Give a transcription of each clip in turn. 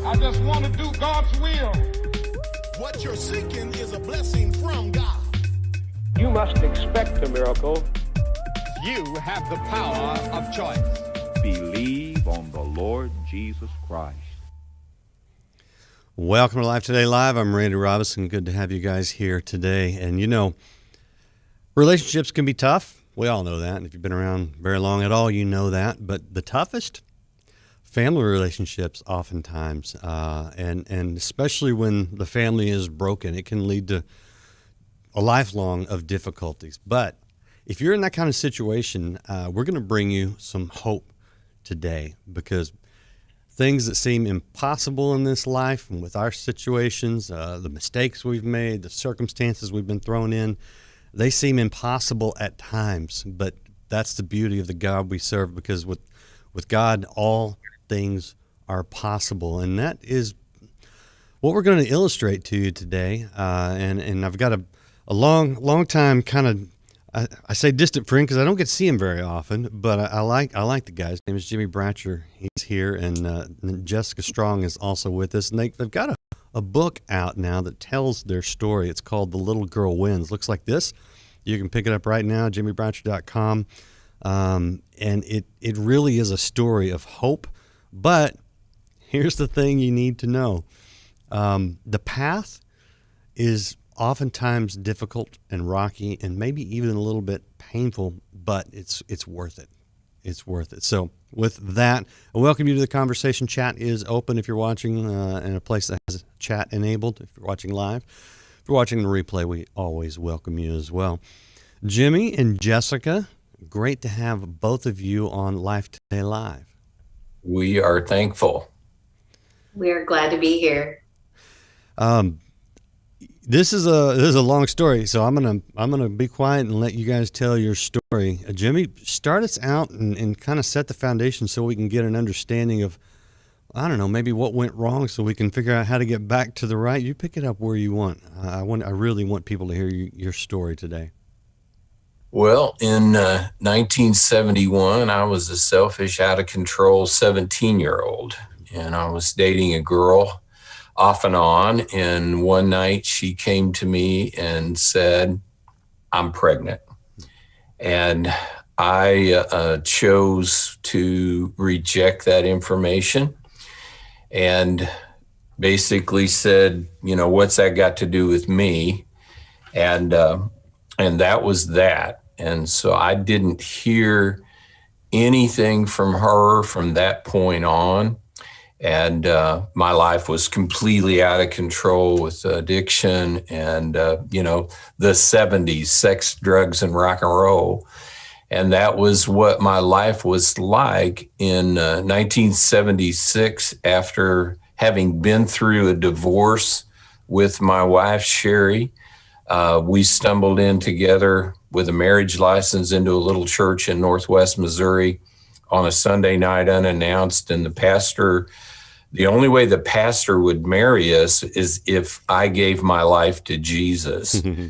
I just want to do God's will. What you're seeking is a blessing from God. You must expect a miracle. You have the power of choice. Believe on the Lord Jesus Christ. Welcome to Life Today Live. I'm Randy Robinson. Good to have you guys here today. And you know, relationships can be tough. We all know that. And if you've been around very long at all, you know that. But the toughest, family relationships oftentimes, and especially when the family is broken, it can lead to a lifelong of difficulties. But if you're in that kind of situation, we're going to bring you some hope today, because things that seem impossible in this life and with our situations, the mistakes we've made, the circumstances we've been thrown in, they seem impossible at times. But that's the beauty of the God we serve, because with God, all things are possible. And that is what we're going to illustrate to you today. And I've got a long time kind of, I say distant friend because I don't get to see him very often, but I like the guy. His name is Jimmie Bratcher. He's here, and Jessica Strong is also with us. And they've got a book out now that tells their story. It's called The Little Girl Wins. Looks like this. You can pick it up right now, JimmieBratcher.com. And it really is a story of hope. But here's the thing you need to know. The path is oftentimes difficult and rocky and maybe even a little bit painful, but it's worth it. It's worth it. So with that, I welcome you to the conversation. Chat is open if you're watching in a place that has chat enabled. If you're watching live, if you're watching the replay, we always welcome you as well. Jimmie and Jessica, great to have both of you on Life Today Live. We are thankful. We are glad to be here. This is a long story, so I'm gonna be quiet and let you guys tell your story. Jimmie, start us out and kind of set the foundation so we can get an understanding of, I don't know, maybe what went wrong, so we can figure out how to get back to the right. You pick it up where you want. I really want people to hear your story today. Well, in 1971, I was a selfish, out of control 17-year-old, and I was dating a girl off and on. And one night she came to me and said, "I'm pregnant." And I chose to reject that information and basically said, you know, what's that got to do with me? And that was that. And so I didn't hear anything from her from that point on. And my life was completely out of control with addiction and, the 70s, sex, drugs, and rock and roll. And that was what my life was like in 1976, after having been through a divorce with my wife, Sherry. We stumbled in together with a marriage license into a little church in Northwest Missouri on a Sunday night unannounced. And the only way the pastor would marry us is if I gave my life to Jesus. Now,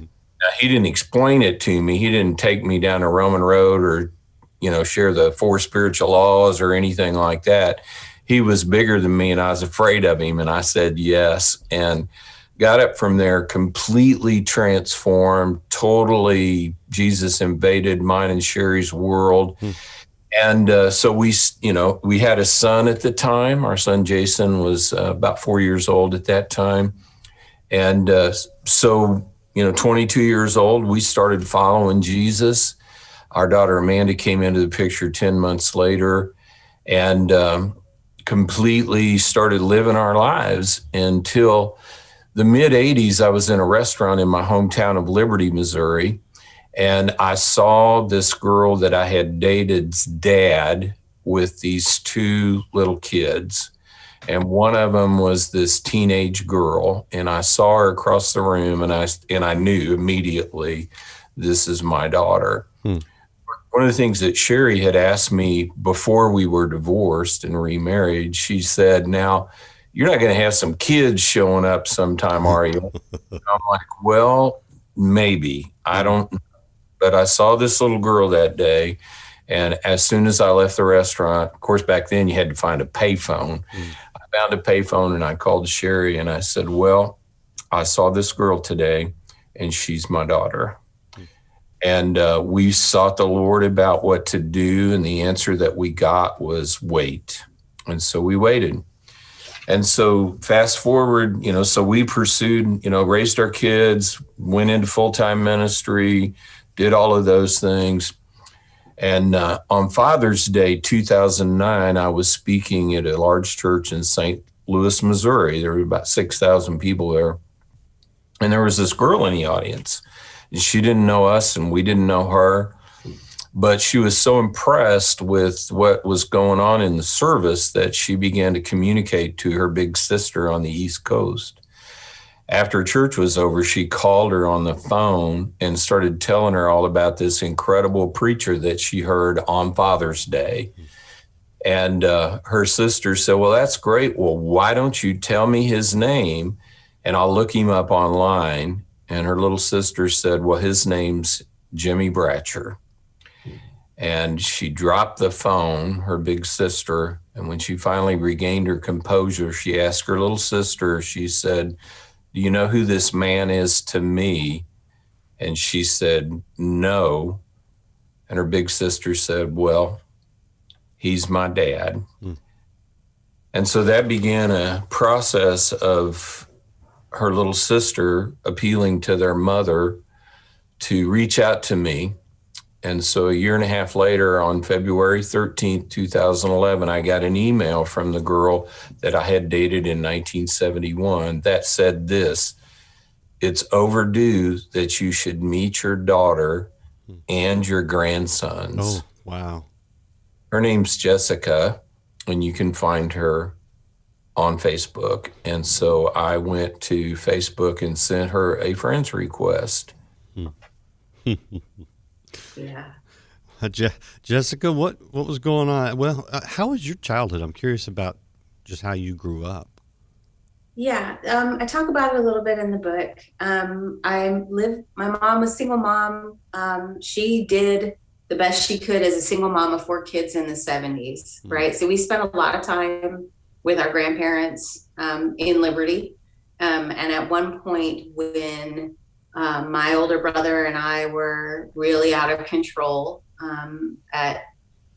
he didn't explain it to me. He didn't take me down a Roman road or, share the 4 spiritual laws or anything like that. He was bigger than me and I was afraid of him. And I said yes. And got up from there completely transformed, totally. Jesus invaded mine and Sherry's world. And so we had a son at the time. Our son, Jason, was about 4 years old at that time. And 22 years old, we started following Jesus. Our daughter, Amanda, came into the picture 10 months later and completely started living our lives until the mid-'80s. I was in a restaurant in my hometown of Liberty, Missouri, and I saw this girl that I had dated's dad with these 2 little kids. And one of them was this teenage girl, and I saw her across the room, and I knew immediately, this is my daughter. One of the things that Sherry had asked me before we were divorced and remarried, she said, "Now, you're not going to have some kids showing up sometime, are you?" I'm like, well, maybe. I don't know. But I saw this little girl that day, and as soon as I left the restaurant, of course, back then you had to find a payphone. I found a payphone and I called Sherry and I said, well, I saw this girl today and she's my daughter. And we sought the Lord about what to do. And the answer that we got was wait. And so we waited. And so fast forward, so we pursued, raised our kids, went into full-time ministry, did all of those things. And on Father's Day, 2009, I was speaking at a large church in St. Louis, Missouri. There were about 6,000 people there. And there was this girl in the audience. She didn't know us and we didn't know her, but she was so impressed with what was going on in the service that she began to communicate to her big sister on the East Coast. After church was over, she called her on the phone and started telling her all about this incredible preacher that she heard on Father's Day. And her sister said, well, that's great. Well, why don't you tell me his name and I'll look him up online. And her little sister said, well, his name's Jimmie Bratcher. And she dropped the phone, her big sister. And when she finally regained her composure, she asked her little sister, she said, do you know who this man is to me? And she said, no. And her big sister said, well, he's my dad. And so that began a process of her little sister appealing to their mother to reach out to me. And so a year and a half later, on February 13th, 2011, I got an email from the girl that I had dated in 1971 that said this: it's overdue that you should meet your daughter and your grandsons. Oh, wow. Her name's Jessica, and you can find her on Facebook. And so I went to Facebook and sent her a friend's request. Yeah. Jessica, what was going on? Well, how was your childhood? I'm curious about just how you grew up. Yeah. I talk about it a little bit in the book. My mom was a single mom. She did the best she could as a single mom of 4 kids in the 70s, right? So we spent a lot of time with our grandparents in Liberty. And at one point when my older brother and I were really out of control at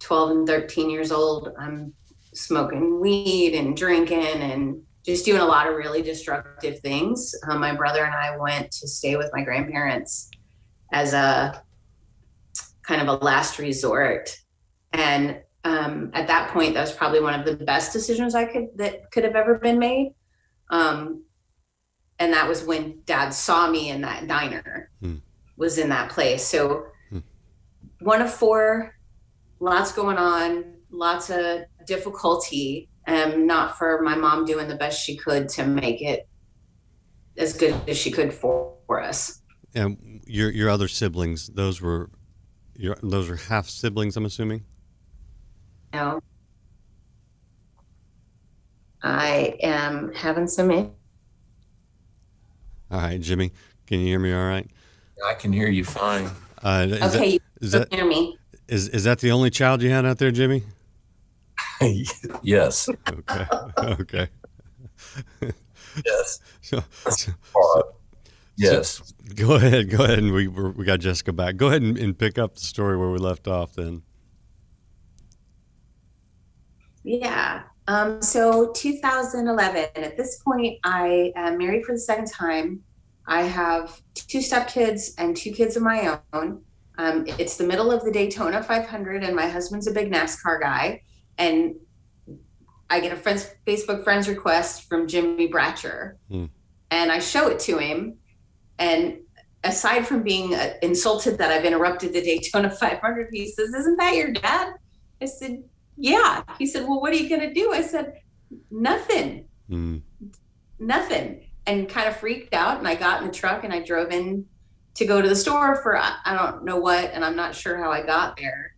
12 and 13 years old, I'm smoking weed and drinking and just doing a lot of really destructive things. My brother and I went to stay with my grandparents as a kind of a last resort. And at that point, that was probably one of the best decisions that could have ever been made. And that was when Dad saw me in that diner, was in that place. So one of 4, lots going on, lots of difficulty, not for my mom doing the best she could to make it as good as she could for us. And your other siblings, those were half siblings, I'm assuming? No. I am having some All right, Jimmie, can you hear me all right? I can hear you fine. Okay, you can hear me. Is that the only child you had out there, Jimmie? Yes. Okay. Okay. Yes. So, yes. Go ahead, and we got Jessica back. Go ahead and pick up the story where we left off then. Yeah. So 2011, at this point, I am married for the second time. I have 2 stepkids and 2 kids of my own. It's the middle of the Daytona 500 and my husband's a big NASCAR guy. And I get a Facebook friends request from Jimmie Bratcher and I show it to him. And aside from being insulted that I've interrupted the Daytona 500, he says, "Isn't that your dad?" I said, "Yeah." He said, "Well, what are you going to do?" I said, "Nothing, nothing." And kind of freaked out. And I got in the truck and I drove in to go to the store for, I don't know what, and I'm not sure how I got there.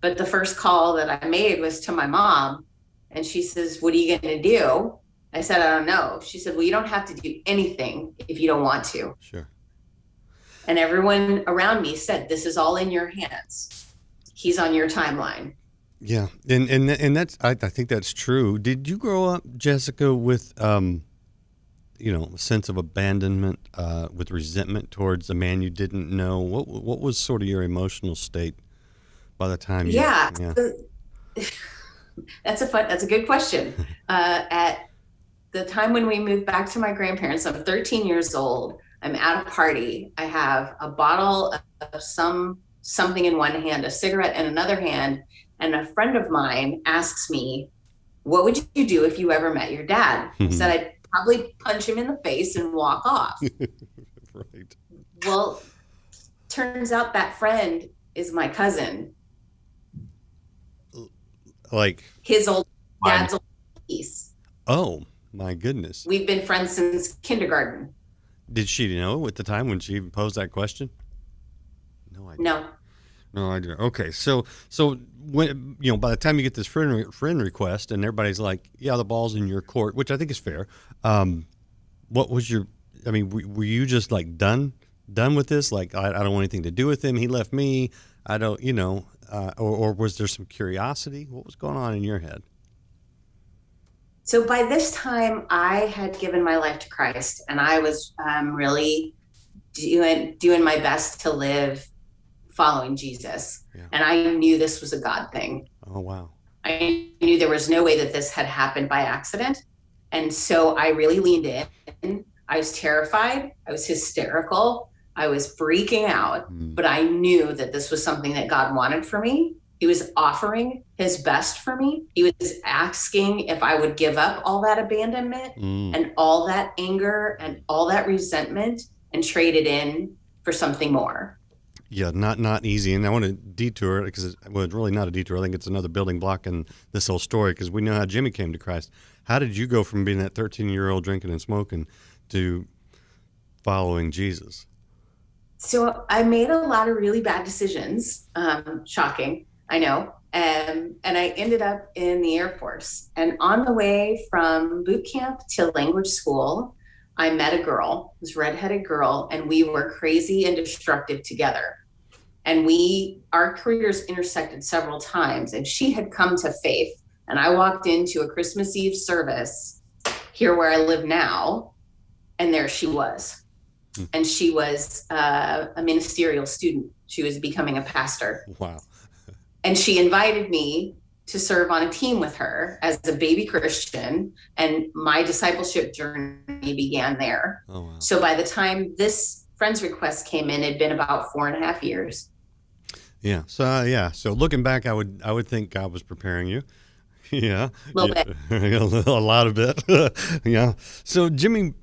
But the first call that I made was to my mom. And she says, "What are you going to do?" I said, "I don't know." She said, "Well, you don't have to do anything if you don't want to." Sure. And everyone around me said, "This is all in your hands. He's on your timeline." Yeah, and that's I think that's true. Did you grow up, Jessica, with a sense of abandonment, with resentment towards a man you didn't know? What was sort of your emotional state by the time you? Yeah, Yeah. that's a good question. At the time when we moved back to my grandparents, I'm 13 years old. I'm at a party. I have a bottle of something in one hand, a cigarette in another hand, and a friend of mine asks me, "What would you do if you ever met your dad?" I said, "I'd probably punch him in the face and walk off." Right. Well, turns out that friend is my cousin, Like, his old dad's old piece. oh my goodness. We've been friends since kindergarten. Did she know at the time when she even posed that question? No idea. No. No idea. Okay, so when by the time you get this friend request and everybody's like, "Yeah, the ball's in your court," which I think is fair. What was your? I mean, were you just like done with this? Like, I don't want anything to do with him. He left me. I don't, or was there some curiosity? What was going on in your head? So by this time, I had given my life to Christ, and I was really doing my best to live following Jesus. Yeah. And I knew this was a God thing. Oh, wow. I knew there was no way that this had happened by accident. And so I really leaned in. I was terrified. I was hysterical. I was freaking out. But I knew that this was something that God wanted for me. He was offering his best for me. He was asking if I would give up all that abandonment and all that anger and all that resentment and trade it in for something more. Yeah, not easy. And I want to detour it because it's really not a detour. I think it's another building block in this whole story because we know how Jimmie came to Christ. How did you go from being that 13-year-old drinking and smoking to following Jesus? So I made a lot of really bad decisions. Shocking, I know. And I ended up in the Air Force. And on the way from boot camp to language school, I met a girl, this redheaded girl, and we were crazy and destructive together. And our careers intersected several times, and she had come to faith. And I walked into a Christmas Eve service here where I live now, and there she was. And she was a ministerial student. She was becoming a pastor. Wow. And she invited me to serve on a team with her as a baby Christian. And my discipleship journey began there. Oh, wow. So by the time this friend's request came in, it'd been about 4.5 years. Yeah. So looking back, I would think God was preparing you. Yeah. A little bit. A lot of it. Yeah. So Jimmie,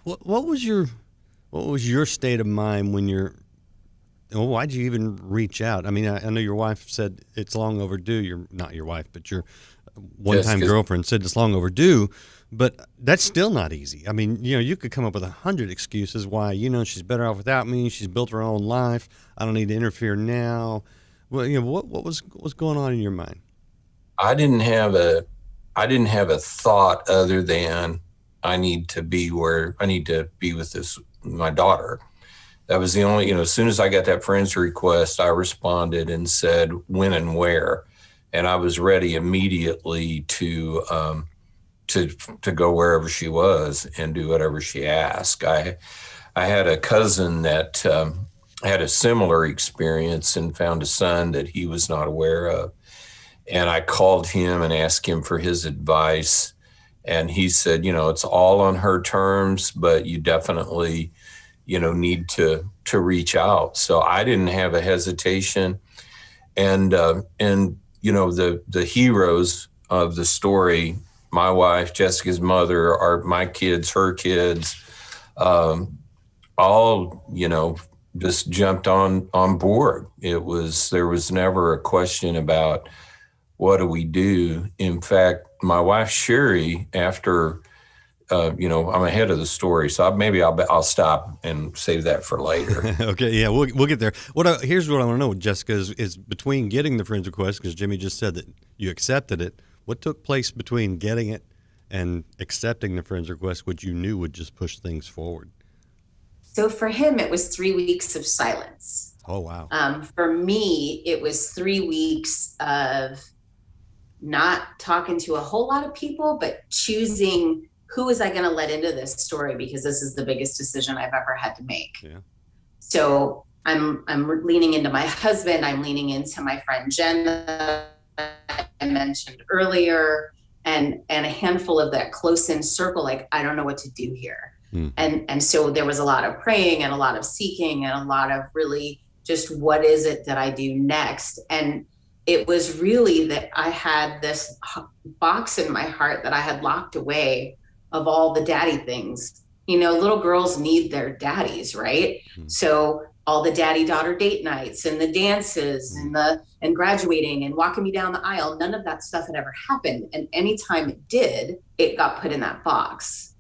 what was your state of mind when why'd you even reach out? I mean, I know your wife said it's long overdue. You're not your wife, but your one-time girlfriend said it's long overdue, but that's still not easy. I mean, you could come up with 100 excuses why, she's better off without me. She's built her own life. I don't need to interfere now. Well, what was going on in your mind? I didn't have a thought other than I need to be with my daughter. That was the only, as soon as I got that friend's request, I responded and said when and where. And I was ready immediately to go wherever she was and do whatever she asked. I had a cousin that had a similar experience and found a son that he was not aware of. And I called him and asked him for his advice. And he said, it's all on her terms, but you definitely, need to reach out. So I didn't have a hesitation. And the heroes of the story, my wife, Jessica's mother, my kids, her kids, all, just jumped on board. There was never a question about what do we do. In fact, my wife, Sherry, after, I'm ahead of the story, so maybe I'll stop and save that for later. Okay, yeah, we'll get there. Here's what I want to know, Jessica, is between getting the friend's request, because Jimmie just said that you accepted it, what took place between getting it and accepting the friend's request, which you knew would just push things forward? So for him, it was 3 weeks of silence. Oh, wow. For me, it was 3 weeks of not talking to a whole lot of people, but choosing who was I going to let into this story, because this is the biggest decision I've ever had to make. Yeah. So I'm leaning into my husband. I'm leaning into my friend Jen that I mentioned earlier, and a handful of that close in circle. Like, I don't know what to do here. And so there was a lot of praying and a lot of seeking and a lot of really just, what is it that I do next? And it was really that I had this box in my heart that I had locked away of all the daddy things. You know, little girls need their daddies, right? So all the daddy-daughter date nights and the dances and graduating and walking me down the aisle, none of that stuff had ever happened. And anytime it did, it got put in that box.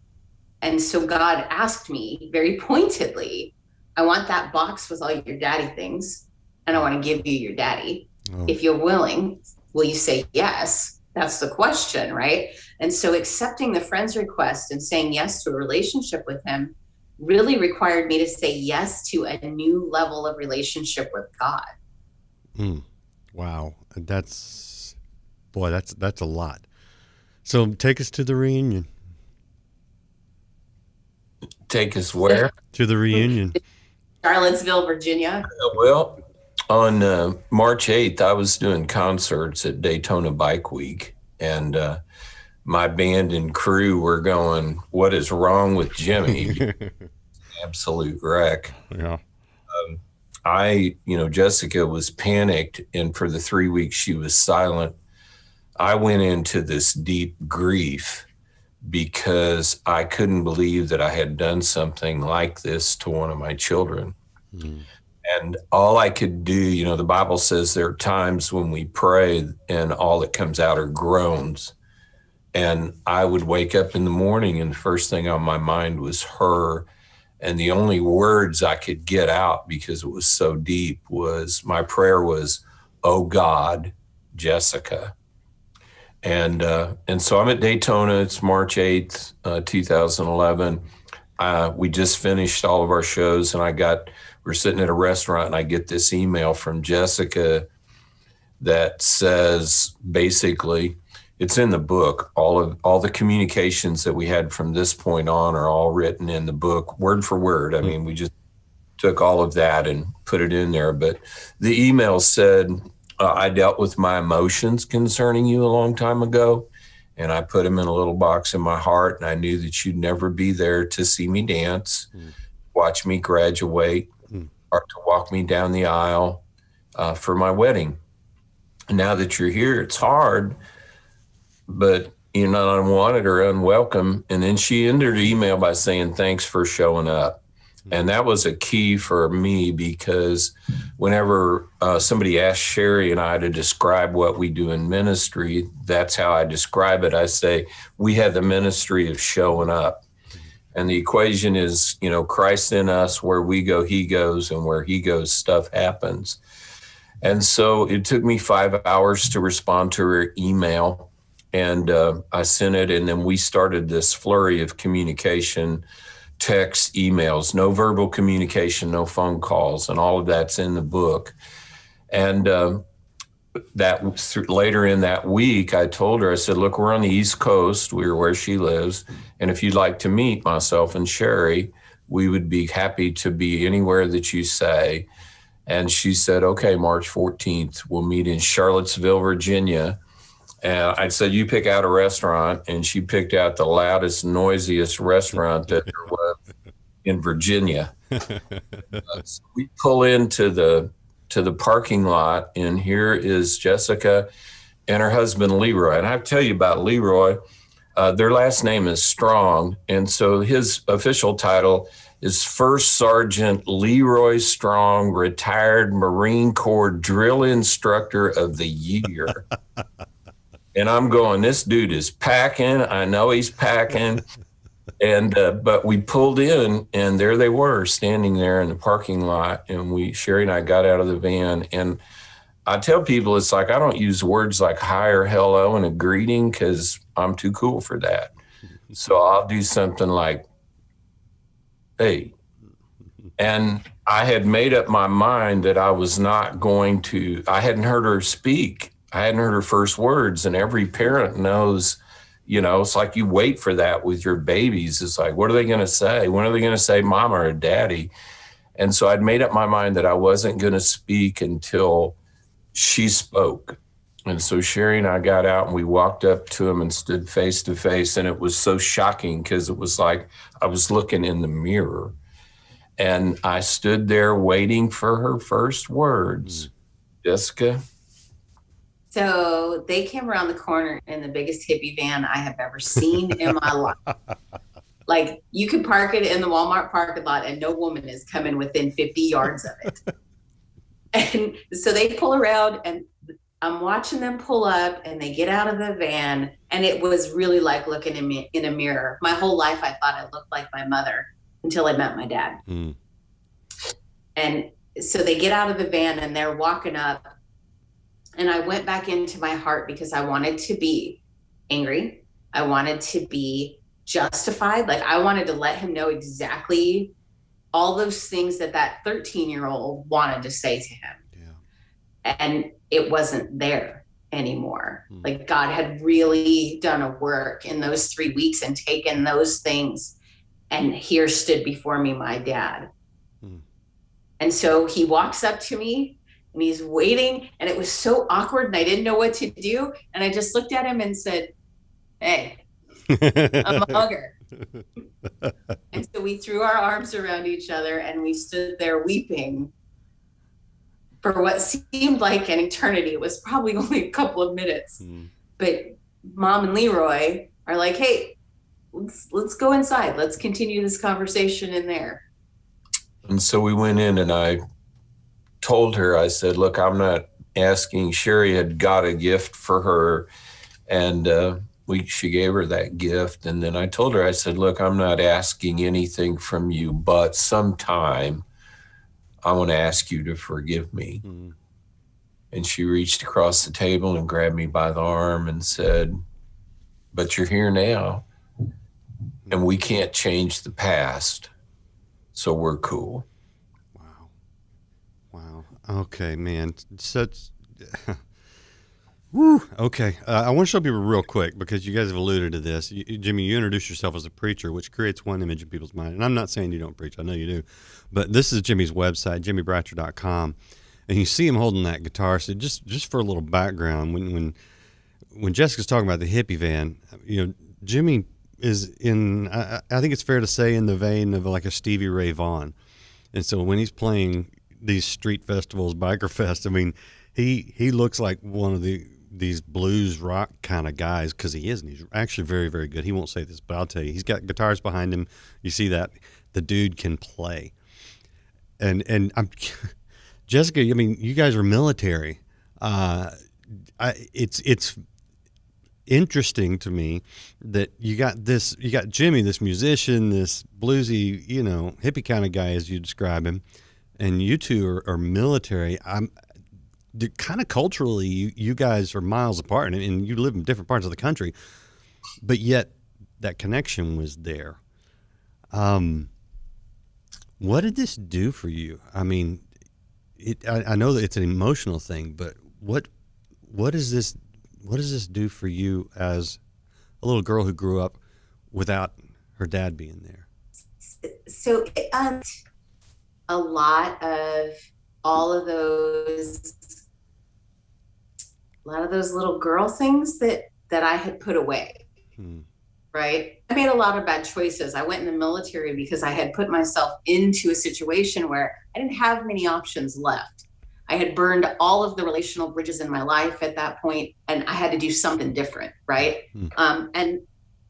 And so God asked me very pointedly, I want that box with all your daddy things, and I want to give you your daddy. Oh. If you're willing, will you say yes? That's the question, right? And so accepting the friend's request and saying yes to a relationship with him really required me to say yes to a new level of relationship with God. Wow. That's a lot. So take us to the reunion. Take us where? To the reunion. Charlottesville, Virginia. Well, on March 8th, I was doing concerts at Daytona Bike Week, and my band and crew were going, what is wrong with Jimmie? Absolute wreck. Yeah. Jessica was panicked, and for the 3 weeks she was silent. I went into this deep grief because I couldn't believe that I had done something like this to one of my children. And all I could do, the Bible says there are times when we pray and all that comes out are groans. And I would wake up in the morning and the first thing on my mind was her. And the only words I could get out, because it was so deep, was my prayer was, oh God, Jessica. And so I'm at Daytona. It's March 8th, 2011. We just finished all of our shows, and we're sitting at a restaurant, and I get this email from Jessica that says, basically, it's in the book. All the communications that we had from this point on are all written in the book, word for word. I mean, we just took all of that and put it in there. But the email said, I dealt with my emotions concerning you a long time ago, and I put them in a little box in my heart, and I knew that you'd never be there to see me dance, watch me graduate, or to walk me down the aisle for my wedding. And now that you're here, it's hard, but you're not unwanted or unwelcome. And then she ended her email by saying, thanks for showing up. And that was a key for me, because whenever somebody asked Sherry and I to describe what we do in ministry, that's how I describe it. I say, we have the ministry of showing up. And the equation is, Christ in us, where we go, he goes, and where he goes, stuff happens. And so it took me 5 hours to respond to her email. And I sent it, and then we started this flurry of communication, text, emails, no verbal communication, no phone calls, and all of that's in the book. And later in that week, I told her, I said, look, we're on the East Coast. We're where she lives. And if you'd like to meet myself and Sherry, we would be happy to be anywhere that you say. And she said, okay, March 14th, we'll meet in Charlottesville, Virginia. And I said, you pick out a restaurant. And she picked out the loudest, noisiest restaurant that there was in Virginia. So we pull into the parking lot, and here is Jessica and her husband, Leroy. And I tell you about Leroy, their last name is Strong. And so his official title is First Sergeant Leroy Strong, retired Marine Corps drill instructor of the year. And I'm going, this dude is packing. I know he's packing. And but we pulled in, and there they were, standing there in the parking lot. And Sherry and I got out of the van. And I tell people, it's like, I don't use words like hi or hello and a greeting, because I'm too cool for that. So I'll do something like, hey. And I had made up my mind that I was not going to, I hadn't heard her speak. I hadn't heard her first words. And every parent knows, you know, it's like you wait for that with your babies. It's like, what are they going to say? When are they going to say mama or daddy? And so I'd made up my mind that I wasn't going to speak until she spoke. And so Sherry and I got out and we walked up to him and stood face to face. And it was so shocking because it was like I was looking in the mirror. And I stood there waiting for her first words. Jessica? So they came around the corner in the biggest hippie van I have ever seen in my life. Like, you could park it in the Walmart parking lot and no woman is coming within 50 yards of it. And so they pull around and I'm watching them pull up and they get out of the van. And it was really like looking in a mirror. My whole life, I thought I looked like my mother until I met my dad. And so they get out of the van and they're walking up. And I went back into my heart because I wanted to be angry. I wanted to be justified. Like, I wanted to let him know exactly all those things that 13-year-old wanted to say to him. Yeah. And it wasn't there anymore. Like, God had really done a work in those 3 weeks and taken those things. And here stood before me my dad. And so he walks up to me and he's waiting, and it was so awkward and I didn't know what to do. And I just looked at him and said, hey, I'm a hugger. And so we threw our arms around each other and we stood there weeping for what seemed like an eternity. It was probably only a couple of minutes. But Mom and Leroy are like, hey, let's go inside. Let's continue this conversation in there. And so we went in and I told her, I said, look, I'm not asking. Sherry had got a gift for her and she gave her that gift. And then I told her, I said, look, I'm not asking anything from you, but sometime I want to ask you to forgive me. And she reached across the table and grabbed me by the arm and said, but you're here now and we can't change the past. So we're cool. Wow. Okay, man. Such. Woo. Okay. I want to show people real quick because you guys have alluded to this. Jimmie, you introduced yourself as a preacher, which creates one image in people's mind. And I'm not saying you don't preach. I know you do. But this is Jimmie's website, JimmieBratcher.com. And you see him holding that guitar. So just for a little background, when Jessica's talking about the hippie van, you know, Jimmie is in, I think it's fair to say, in the vein of like a Stevie Ray Vaughan. And so when he's playing these street festivals, Biker Fest, I mean, he looks like one of these blues rock kind of guys, because he is, and he's actually very, very good. He won't say this, but I'll tell you, he's got guitars behind him. You see that? The dude can play. And I'm Jessica, I mean, you guys are military. It's interesting to me that you got Jimmie, this musician, this bluesy, you know, hippie kind of guy, as you describe him, and you two are military. Kind of culturally, you guys are miles apart, and you live in different parts of the country, but yet that connection was there. What did this do for you? I mean, I know that it's an emotional thing, but what does this do for you as a little girl who grew up without her dad being there? So a lot of those little girl things that I had put away, right? I made a lot of bad choices. I went in the military because I had put myself into a situation where I didn't have many options left. I had burned all of the relational bridges in my life at that point, and I had to do something different, right? And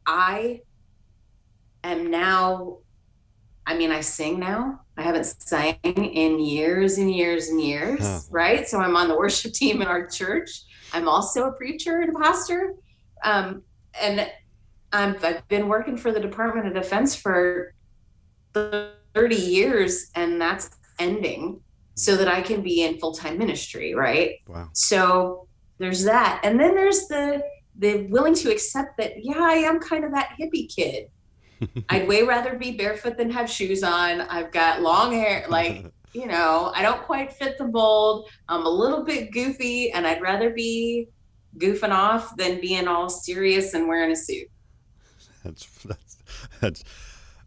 I am now, I mean, I sing now. I haven't sang in years and years and years, right? So I'm on the worship team in our church. I'm also a preacher and a pastor. And I've been working for the Department of Defense for 30 years, and that's ending so that I can be in full-time ministry, right? Wow. So there's that. And then there's the willing to accept that, yeah, I am kind of that hippie kid. I'd way rather be barefoot than have shoes on. I've got long hair, like, I don't quite fit the mold. I'm a little bit goofy, and I'd rather be goofing off than being all serious and wearing a suit. That's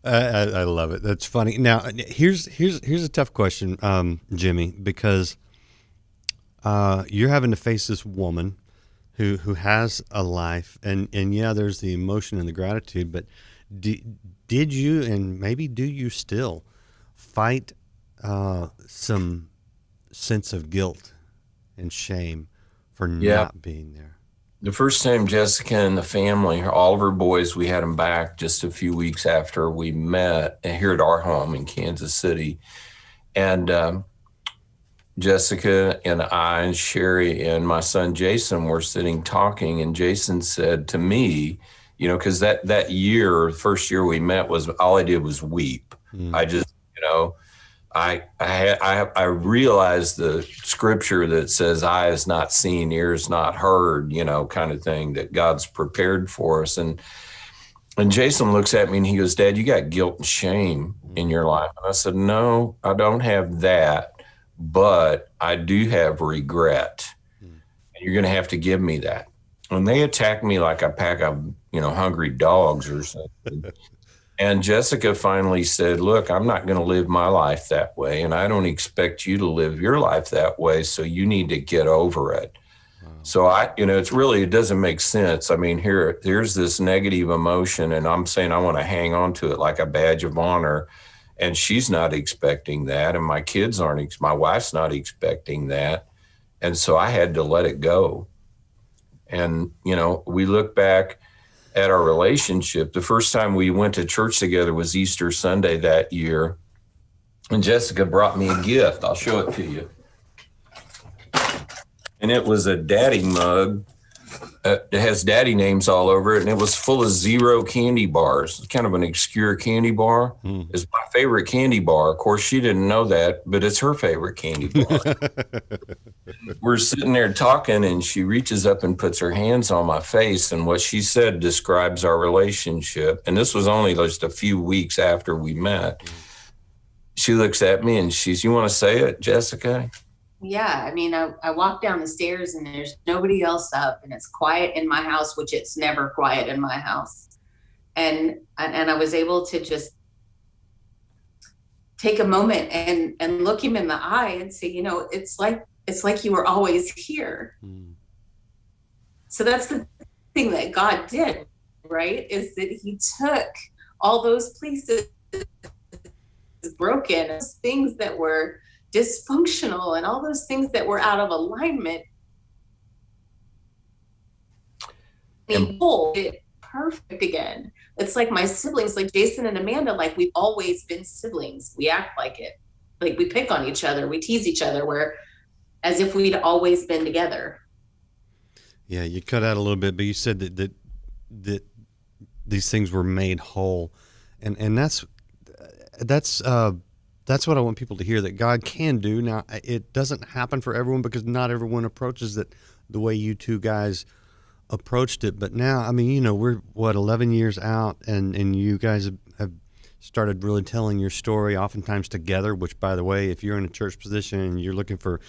I love it. That's funny. Now, here's a tough question, Jimmie, because you're having to face this woman who has a life, and yeah, there's the emotion and the gratitude, but did you, and maybe do you still, fight some sense of guilt and shame for not being there? The first time Jessica and the family, all of her boys, we had them back just a few weeks after we met here at our home in Kansas City. And Jessica and I and Sherry and my son Jason were sitting talking, and Jason said to me, because that year, first year we met, was all I did was weep. I just, I realized the scripture that says eye is not seen, ears not heard, kind of thing that God's prepared for us. And Jason looks at me and he goes, Dad, you got guilt and shame in your life. And I said, no, I don't have that, but I do have regret. And you're going to have to give me that. And they attacked me like a pack of, hungry dogs or something. And Jessica finally said, look, I'm not going to live my life that way, and I don't expect you to live your life that way, so you need to get over it. Wow. So it doesn't make sense. I mean, here's this negative emotion, and I'm saying I want to hang on to it like a badge of honor, and she's not expecting that, and my wife's not expecting that, and so I had to let it go. And, we look back at our relationship. The first time we went to church together was Easter Sunday that year. And Jessica brought me a gift. I'll show it to you. And it was a daddy mug. It has daddy names all over it. And it was full of Zero candy bars. It's kind of an obscure candy bar. It's my favorite candy bar. Of course, she didn't know that, but it's her favorite candy bar. We're sitting there talking, and she reaches up and puts her hands on my face. And what she said describes our relationship. And this was only just a few weeks after we met. She looks at me and you want to say it, Jessica? Yeah. I mean, I walk down the stairs and there's nobody else up, and it's quiet in my house, which it's never quiet in my house. And I was able to just take a moment and look him in the eye and say, it's like you were always here. So that's the thing that God did, right? Is that he took all those places broken, those things that were dysfunctional, and all those things that were out of alignment, and pulled it perfect again. It's like my siblings, like Jason and Amanda, like we've always been siblings. We act like it. Like we pick on each other, we tease each other, as if we'd always been together. Yeah, you cut out a little bit, but you said that these things were made whole, and that's what I want people to hear, that God can do. Now, it doesn't happen for everyone because not everyone approaches it the way you two guys approached it. But now, I mean, we're 11 years out, and you guys have started really telling your story, oftentimes together, which, by the way, if you're in a church position and you're looking for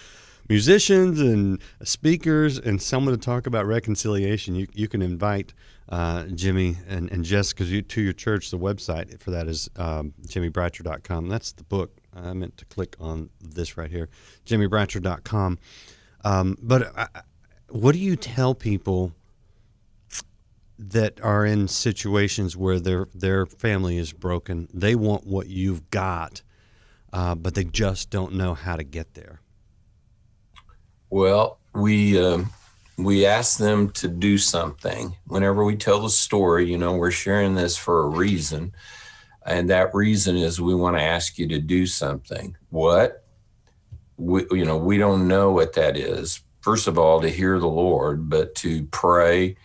musicians and speakers and someone to talk about reconciliation, you can invite Jimmie and Jessica to your church. The website for that is JimmieBratcher.com. That's the book. I meant to click on this right here, JimmieBratcher.com. But what do you tell people that are in situations where their family is broken? They want what you've got, but they just don't know how to get there. Well, we ask them to do something. Whenever we tell the story, we're sharing this for a reason. And that reason is we want to ask you to do something. What? We don't know what that is. First of all, to hear the Lord, but to pray.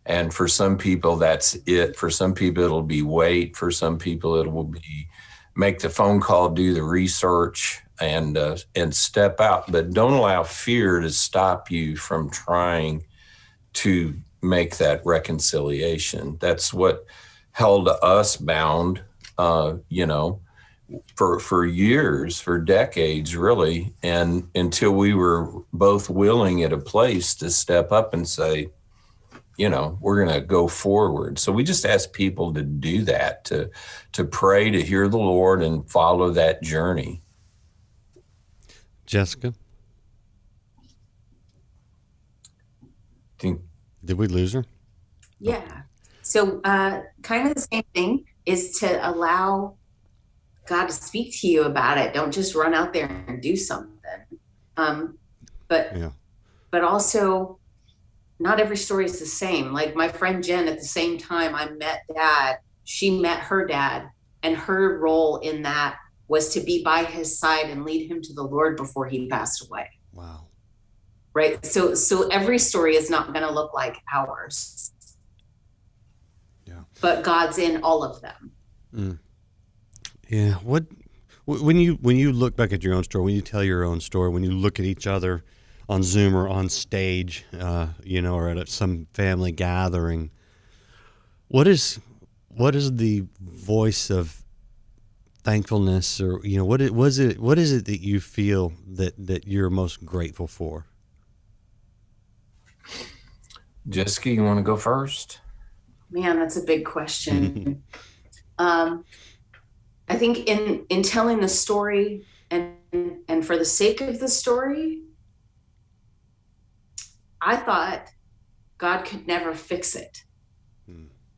And for some people, that's it. For some people, it'll be wait. For some people, it will be make the phone call, do the research, and step out. But don't allow fear to stop you from trying to make that reconciliation. That's what held us bound, for years, for decades, really. And until we were both willing at a place to step up and say, we're going to go forward. So we just ask people to do that, to pray, to hear the Lord and follow that journey. Jessica? Did we lose her? Yeah. So kind of the same thing is to allow God to speak to you about it. Don't just run out there and do something. But also, not every story is the same. Like my friend Jen, at the same time I met Dad, she met her dad, and her role in that was to be by his side and lead him to the Lord before he passed away. Wow. Right. So every story is not going to look like ours. Yeah. But God's in all of them. Mm. Yeah. When you look back at your own story, when you tell your own story, when you look at each other on Zoom or on stage, or at some family gathering, what is the voice of thankfulness, or what is it that you feel that you're most grateful for? Jessica, you want to go first? Man, that's a big question. I think in telling the story and for the sake of the story, I thought God could never fix it.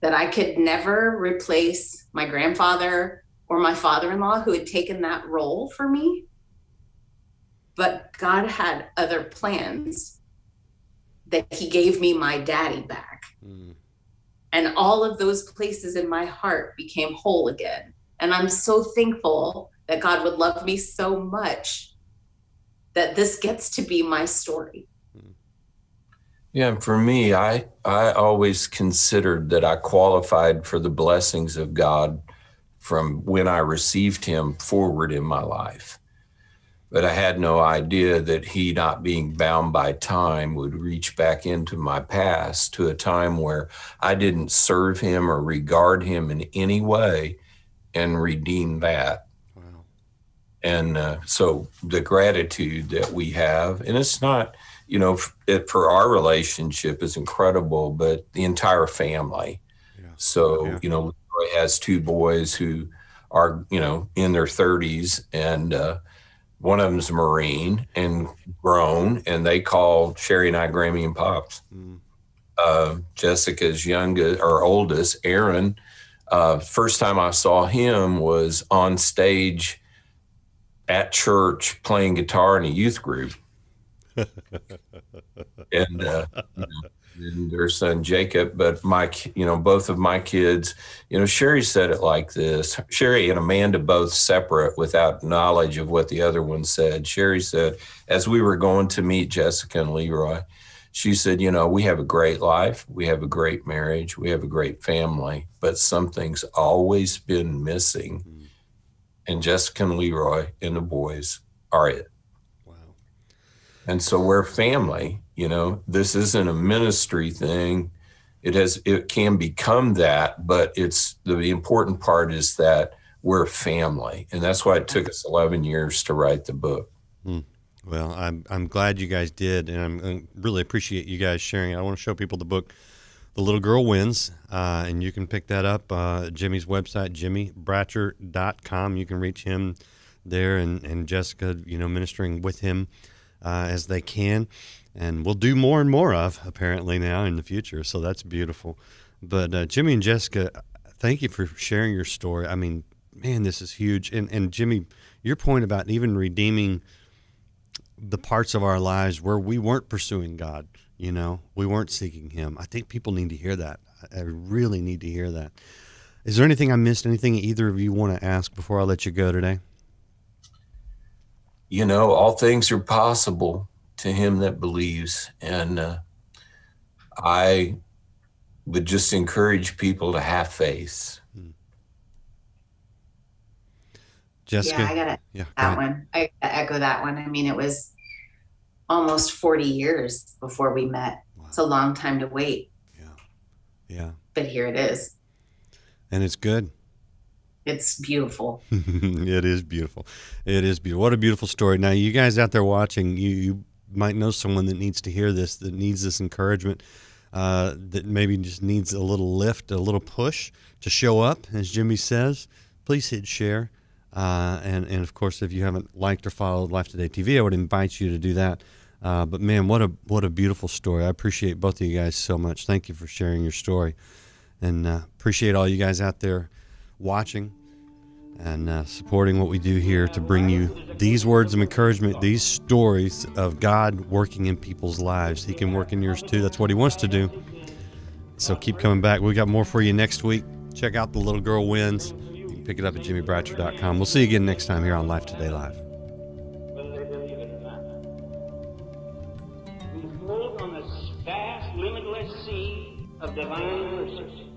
That I could never replace my grandfather or my father-in-law who had taken that role for me. But God had other plans, that he gave me my daddy back. And all of those places in my heart became whole again. And I'm so thankful that God would love me so much that this gets to be my story. Yeah, and for me, I always considered that I qualified for the blessings of God from when I received him forward in my life. But I had no idea that he, not being bound by time, would reach back into my past to a time where I didn't serve him or regard him in any way and redeem that. Wow. And so the gratitude that we have, and it's not, for our relationship is incredible, but the entire family. Yeah. So, Yeah. Leroy has two boys who are, in their 30s, and one of them's a Marine and grown, and they call Sherry and I Grammy and Pops. Jessica's oldest, Aaron, first time I saw him was on stage at church playing guitar in a youth group. And their son Jacob, but both of my kids, Sherry said it like this. Sherry and Amanda both separate without knowledge of what the other one said. Sherry said, as we were going to meet Jessica and Leroy, she said, we have a great life, we have a great marriage, we have a great family, but something's always been missing. And Jessica and Leroy and the boys are it. And so we're family, this isn't a ministry thing. It can become that, but the important part is that we're family. And that's why it took us 11 years to write the book. Well, I'm glad you guys did. And I really appreciate you guys sharing it. I want to show people the book, The Little Girl Wins. And you can pick that up at Jimmie's website, JimmieBratcher.com. You can reach him there, and Jessica, ministering with him as they can, and we'll do more and more of apparently now in the future. So that's beautiful. But Jimmie and Jessica, thank you for sharing your story. I mean, man, this is huge. And Jimmie, your point about even redeeming the parts of our lives where we weren't pursuing God, we weren't seeking him. I think people need to hear that. I really need to hear that. Is there anything I missed? Anything either of you want to ask before I let you go today? All things are possible to him that believes. And I would just encourage people to have faith. Jessica? Yeah, I got that one. I echo that one. I mean, it was almost 40 years before we met. Wow. It's a long time to wait. Yeah. But here it is. And it's good. It's beautiful. It is beautiful. It is beautiful. What a beautiful story. Now, you guys out there watching, you might know someone that needs to hear this, that needs this encouragement, that maybe just needs a little lift, a little push to show up, as Jimmie says. Please hit share. And of course, if you haven't liked or followed Life Today TV, I would invite you to do that. But man, what a beautiful story. I appreciate both of you guys so much. Thank you for sharing your story. And appreciate all you guys out there watching and supporting what we do here to bring you these words of encouragement, these stories of God working in people's lives. He can work in yours too. That's what he wants to do. So keep coming back. We got more for you next week. Check out The Little Girl Wins. You can pick it up at JimmieBratcher.com. We'll see you again next time here on Life Today Live. Whether they believe it or not. We float on the vast, limitless sea of divine mercy.